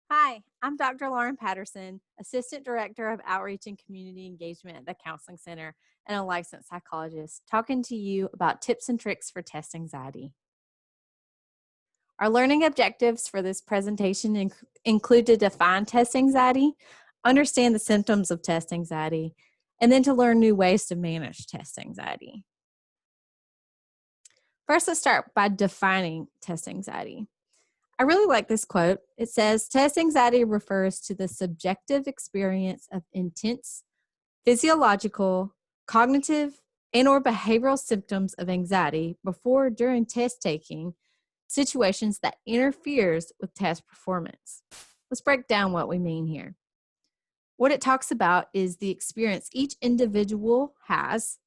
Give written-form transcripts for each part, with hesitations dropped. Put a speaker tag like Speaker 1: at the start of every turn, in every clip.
Speaker 1: Hi, I'm Dr. Lauren Patterson, Assistant Director of Outreach and Community Engagement at the Counseling Center and a licensed psychologist, talking to you about tips and tricks for test anxiety. Our learning objectives for this presentation include to define test anxiety, understand the symptoms of test anxiety, and then to learn new ways to manage test anxiety. First, let's start by defining test anxiety. I really like this quote. It says, test anxiety refers to the subjective experience of intense physiological, cognitive, and or behavioral symptoms of anxiety before or during test taking situations that interferes with test performance. Let's break down what we mean here. What it talks about is the experience each individual has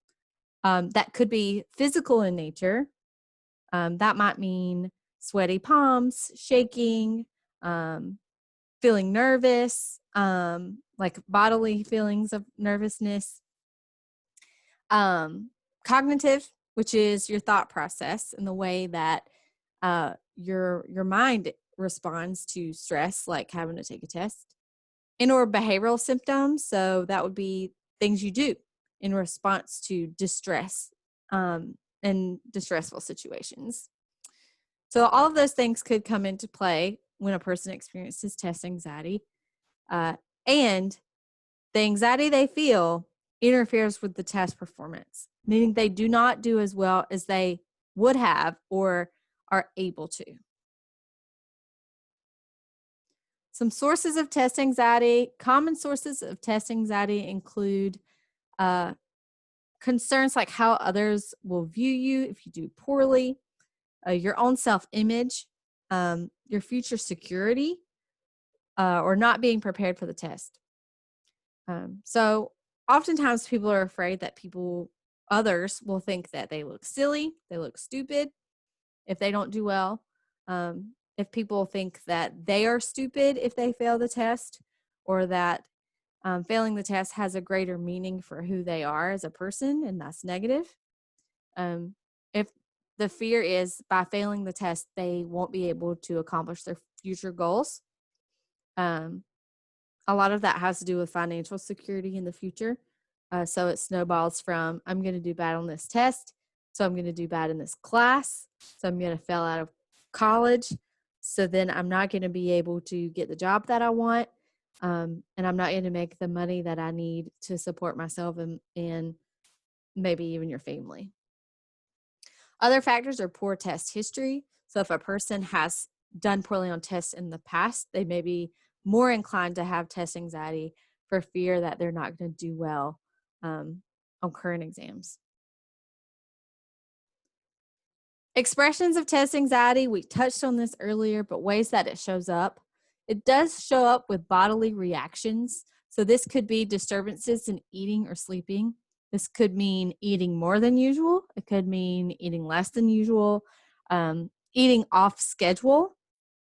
Speaker 1: that could be physical in nature. That might mean sweaty palms, shaking, feeling nervous, like bodily feelings of nervousness. Cognitive, which is your thought process and the way that your mind responds to stress, like having to take a test. And or behavioral symptoms, so that would be things you do in response to distress and distressful situations. So all of those things could come into play when a person experiences test anxiety. And the anxiety they feel interferes with the test performance, meaning they do not do as well as they would have or are able to. Some sources of test anxiety. Common sources of test anxiety include concerns like how others will view you if you do poorly, your own self-image, your future security, or not being prepared for the test. So oftentimes people are afraid that others will think that they look silly, they look stupid if they don't do well. If people think that they are stupid if they fail the test, or that failing the test has a greater meaning for who they are as a person, and that's negative. If the fear is by failing the test, they won't be able to accomplish their future goals. A lot of that has to do with financial security in the future. So it snowballs from, I'm going to do bad on this test, so I'm going to do bad in this class, so I'm going to fail out of college, so then I'm not going to be able to get the job that I want, and I'm not going to make the money that I need to support myself and maybe even your family. Other factors are poor test history. So if a person has done poorly on tests in the past, they may be more inclined to have test anxiety for fear that they're not going to do well on current exams. Expressions of test anxiety, we touched on this earlier, but ways that it shows up. It does show up with bodily reactions. So this could be disturbances in eating or sleeping. This could mean eating more than usual. It could mean eating less than usual, eating off schedule.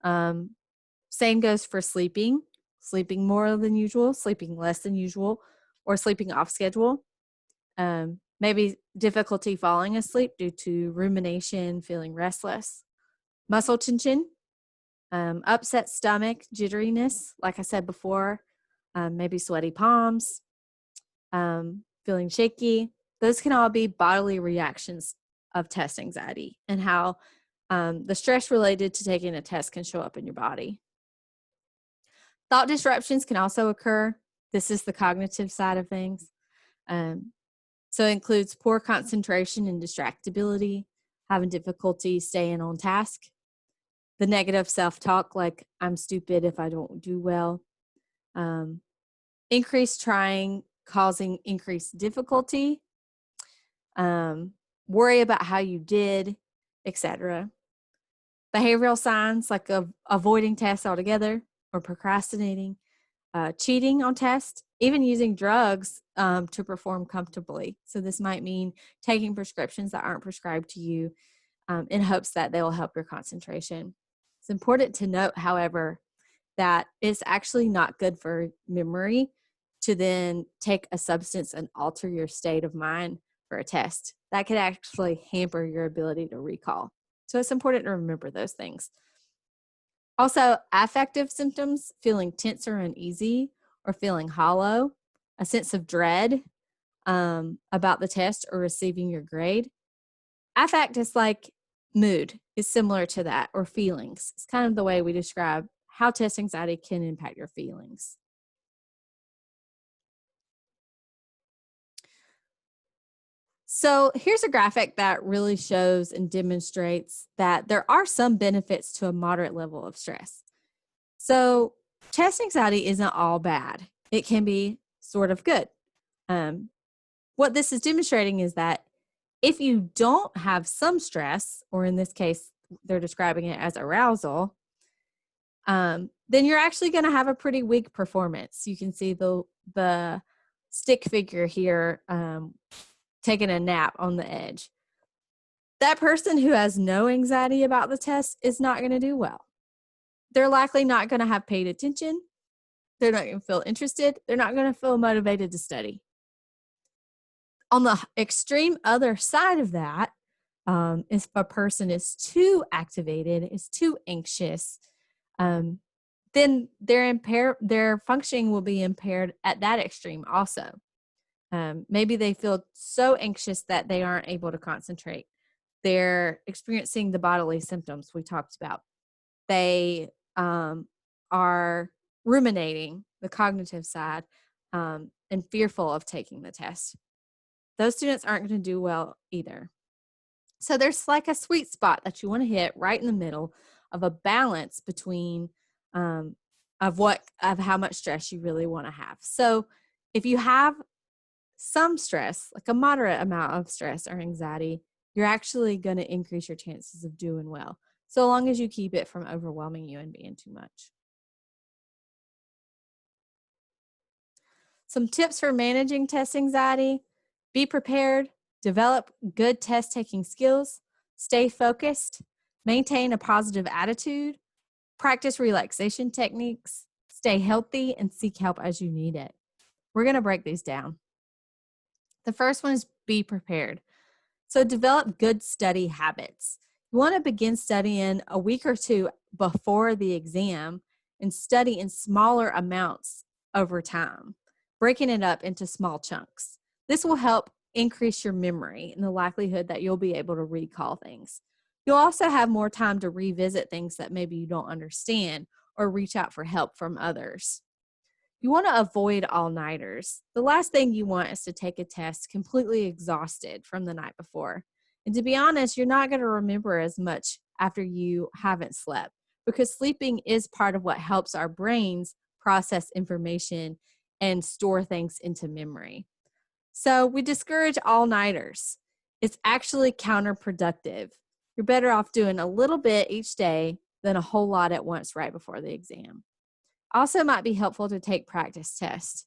Speaker 1: Same goes for sleeping more than usual, sleeping less than usual, or sleeping off schedule. Maybe difficulty falling asleep due to rumination, feeling restless, muscle tension, upset stomach, jitteriness, like I said before, maybe sweaty palms, feeling shaky. Those can all be bodily reactions of test anxiety and how the stress related to taking a test can show up in your body. Thought disruptions can also occur. This is the cognitive side of things. So it includes poor concentration and distractibility, having difficulty staying on task, the negative self-talk like I'm stupid if I don't do well, increased trying causing increased difficulty, worry about how you did, etc. Behavioral signs like avoiding tests altogether or procrastinating, cheating on tests, even using drugs to perform comfortably. So this might mean taking prescriptions that aren't prescribed to you in hopes that they will help your concentration. It's important to note, however, that it's actually not good for memory to then take a substance and alter your state of mind for a test. That could actually hamper your ability to recall. So it's important to remember those things. Also, affective symptoms, feeling tense or uneasy or feeling hollow, a sense of dread about the test or receiving your grade. Affect is like mood, is similar to that, or feelings. It's kind of the way we describe how test anxiety can impact your feelings. So here's a graphic that really shows and demonstrates that there are some benefits to a moderate level of stress. So test anxiety isn't all bad. It can be sort of good. Um, what this is demonstrating is that if you don't have some stress, or in this case, they're describing it as arousal, then you're actually going to have a pretty weak performance. You can see the stick figure here taking a nap on the edge. That person who has no anxiety about the test is not going to do well. They're likely not going to have paid attention. They're not going to feel interested. They're not going to feel motivated to study. On the extreme other side of that, if a person is too activated, is too anxious, then their functioning will be impaired at that extreme also. Maybe they feel so anxious that they aren't able to concentrate. They're experiencing the bodily symptoms we talked about. They are ruminating, the cognitive side, and fearful of taking the test. Those students aren't going to do well either. So there's like a sweet spot that you want to hit right in the middle of a balance between of how much stress you really want to have. So if you have some stress, like a moderate amount of stress or anxiety, you're actually going to increase your chances of doing well, so long as you keep it from overwhelming you and being too much. Some tips for managing test anxiety: be prepared, develop good test taking skills, stay focused, maintain a positive attitude, practice relaxation techniques, stay healthy, and seek help as you need it. We're going to break these down. The first one is be prepared. So develop good study habits. You want to begin studying a week or two before the exam and study in smaller amounts over time, breaking it up into small chunks. This will help increase your memory and the likelihood that you'll be able to recall things. You'll also have more time to revisit things that maybe you don't understand or reach out for help from others. You want to avoid all-nighters. The last thing you want is to take a test completely exhausted from the night before. And to be honest, you're not going to remember as much after you haven't slept, because sleeping is part of what helps our brains process information and store things into memory. So we discourage all-nighters. It's actually counterproductive. You're better off doing a little bit each day than a whole lot at once right before the exam. Also might be helpful to take practice tests.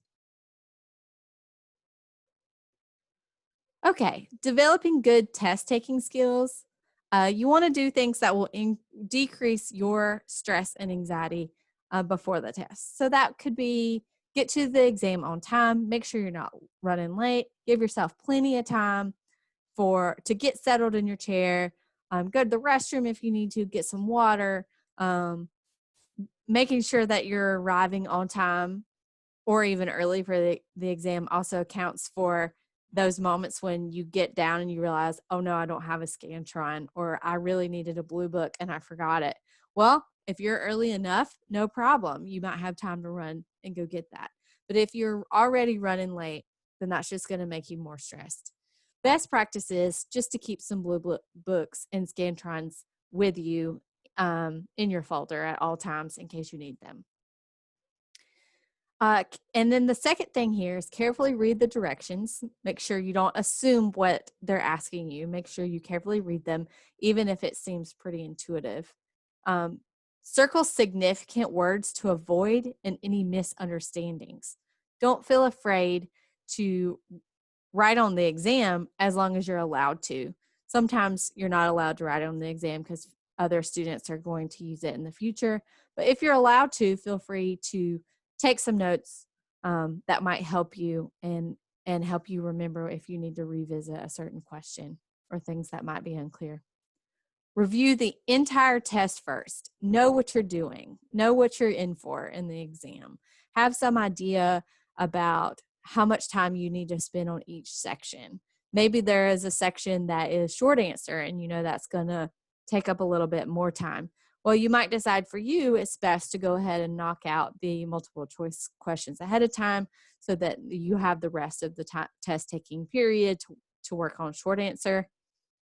Speaker 1: Okay, developing good test taking skills. You want to do things that will decrease your stress and anxiety before the test. So that could be get to the exam on time, make sure you're not running late, give yourself plenty of time to get settled in your chair, go to the restroom if you need to, get some water, making sure that you're arriving on time or even early for the exam also accounts for those moments when you get down and you realize, oh no, I don't have a Scantron, or I really needed a blue book and I forgot it. Well, if you're early enough, no problem. You might have time to run and go get that. But if you're already running late, then that's just going to make you more stressed. Best practice is just to keep some blue books and Scantrons with you in your folder at all times in case you need them. And then the second thing here is carefully read the directions. Make sure you don't assume what they're asking you. Make sure you carefully read them, even if it seems pretty intuitive. Circle significant words to avoid any misunderstandings. Don't feel afraid to write on the exam as long as you're allowed to. Sometimes you're not allowed to write on the exam because other students are going to use it in the future. But if you're allowed to, feel free to take some notes that might help you and help you remember if you need to revisit a certain question or things that might be unclear. Review the entire test first. Know what you're doing. Know what you're in for in the exam. Have some idea about how much time you need to spend on each section. Maybe there is a section that is short answer and you know that's going to take up a little bit more time. Well, you might decide for you it's best to go ahead and knock out the multiple choice questions ahead of time so that you have the rest of the test taking period to work on short answer.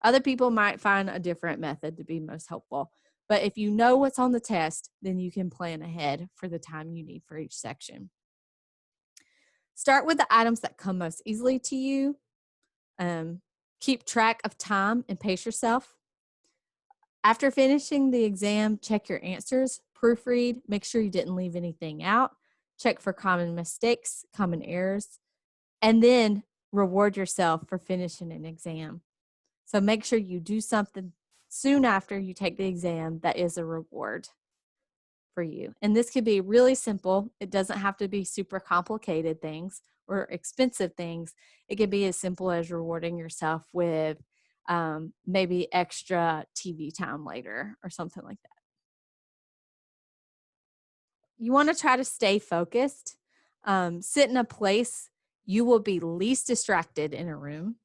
Speaker 1: Other people might find a different method to be most helpful. But if you know what's on the test, then you can plan ahead for the time you need for each section. Start with the items that come most easily to you. Keep track of time and pace yourself. After finishing the exam, check your answers, proofread, make sure you didn't leave anything out, check for common mistakes, common errors, and then reward yourself for finishing an exam. So make sure you do something soon after you take the exam that is a reward for you. And this could be really simple. It doesn't have to be super complicated things or expensive things. It could be as simple as rewarding yourself with maybe extra TV time later or something like that. You want to try to stay focused. Sit in a place you will be least distracted in a room.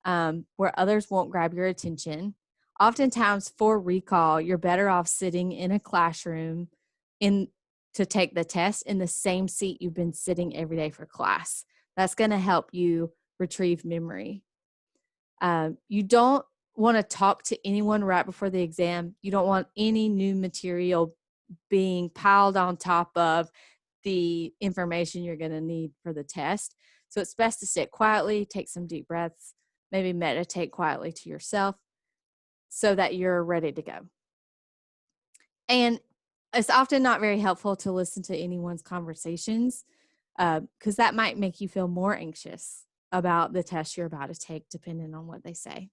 Speaker 1: Where others won't grab your attention. Oftentimes for recall, you're better off sitting in a classroom to take the test in the same seat you've been sitting every day for class. That's going to help you retrieve memory. You don't want to talk to anyone right before the exam. You don't want any new material being piled on top of the information you're going to need for the test. So it's best to sit quietly, take some deep breaths, maybe meditate quietly to yourself so that you're ready to go. And it's often not very helpful to listen to anyone's conversations because that might make you feel more anxious about the test you're about to take, depending on what they say.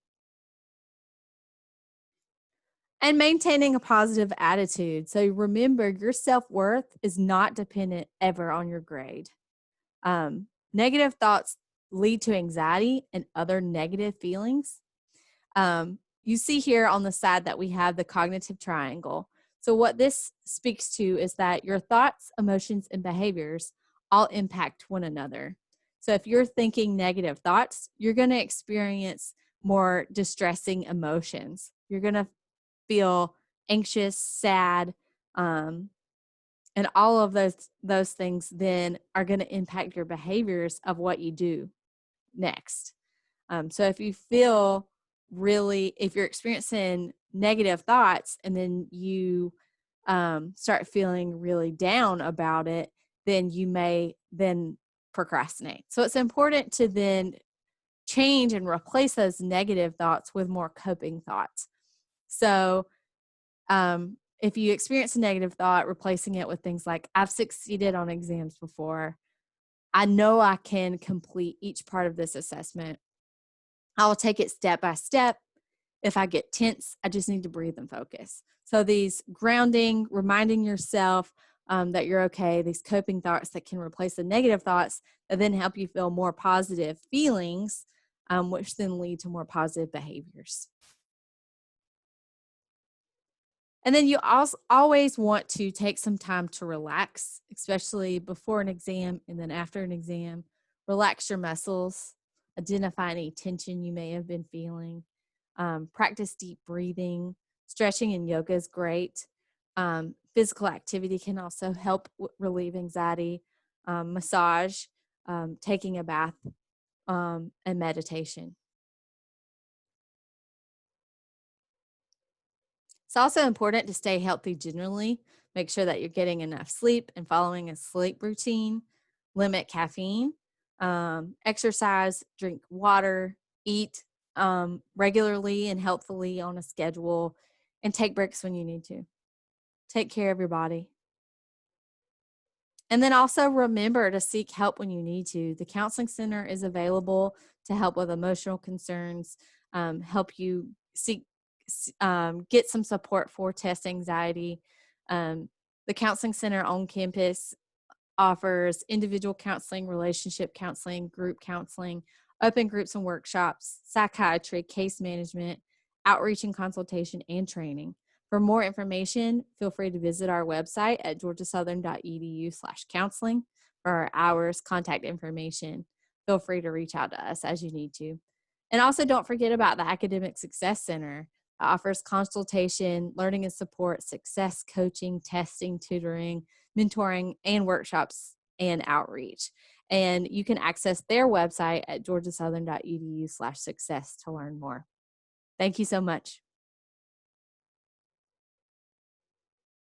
Speaker 1: And maintaining a positive attitude. So remember, your self-worth is not dependent ever on your grade. Negative thoughts lead to anxiety and other negative feelings. You see here on the side that we have the cognitive triangle. So what this speaks to is that your thoughts, emotions, and behaviors all impact one another. So if you're thinking negative thoughts, you're going to experience more distressing emotions. You're going to feel anxious, sad, and all of those things then are going to impact your behaviors of what you do next. So if you feel if you're experiencing negative thoughts and then you start feeling really down about it, then you may then procrastinate. So it's important to then change and replace those negative thoughts with more coping thoughts. So if you experience a negative thought, replacing it with things like, I've succeeded on exams before. I know I can complete each part of this assessment. I'll take it step by step. If I get tense, I just need to breathe and focus. So these grounding, reminding yourself that you're okay, these coping thoughts that can replace the negative thoughts that then help you feel more positive feelings, which then lead to more positive behaviors. And then you also always want to take some time to relax, especially before an exam and then after an exam. Relax your muscles, identify any tension you may have been feeling. Practice deep breathing. Stretching and yoga is great. Physical activity can also help relieve anxiety. Massage, taking a bath, and meditation. It's also important to stay healthy generally. Make sure that you're getting enough sleep and following a sleep routine. Limit caffeine. Exercise, drink water, eat regularly and healthfully on a schedule, and take breaks when you need to. Take care of your body. And then also remember to seek help when you need to. The counseling center is available to help with emotional concerns, help you get some support for test anxiety. The counseling center on campus offers individual counseling, relationship counseling, group counseling, open groups and workshops, psychiatry, case management, outreach and consultation, and training. For more information, feel free to visit our website at georgiasouthern.edu/counseling for our hours, contact information. Feel free to reach out to us as you need to. And also don't forget about the Academic Success Center. It offers consultation, learning and support, success coaching, testing, tutoring, mentoring, and workshops and outreach. And you can access their website at georgiasouthern.edu/success to learn more. Thank you so much.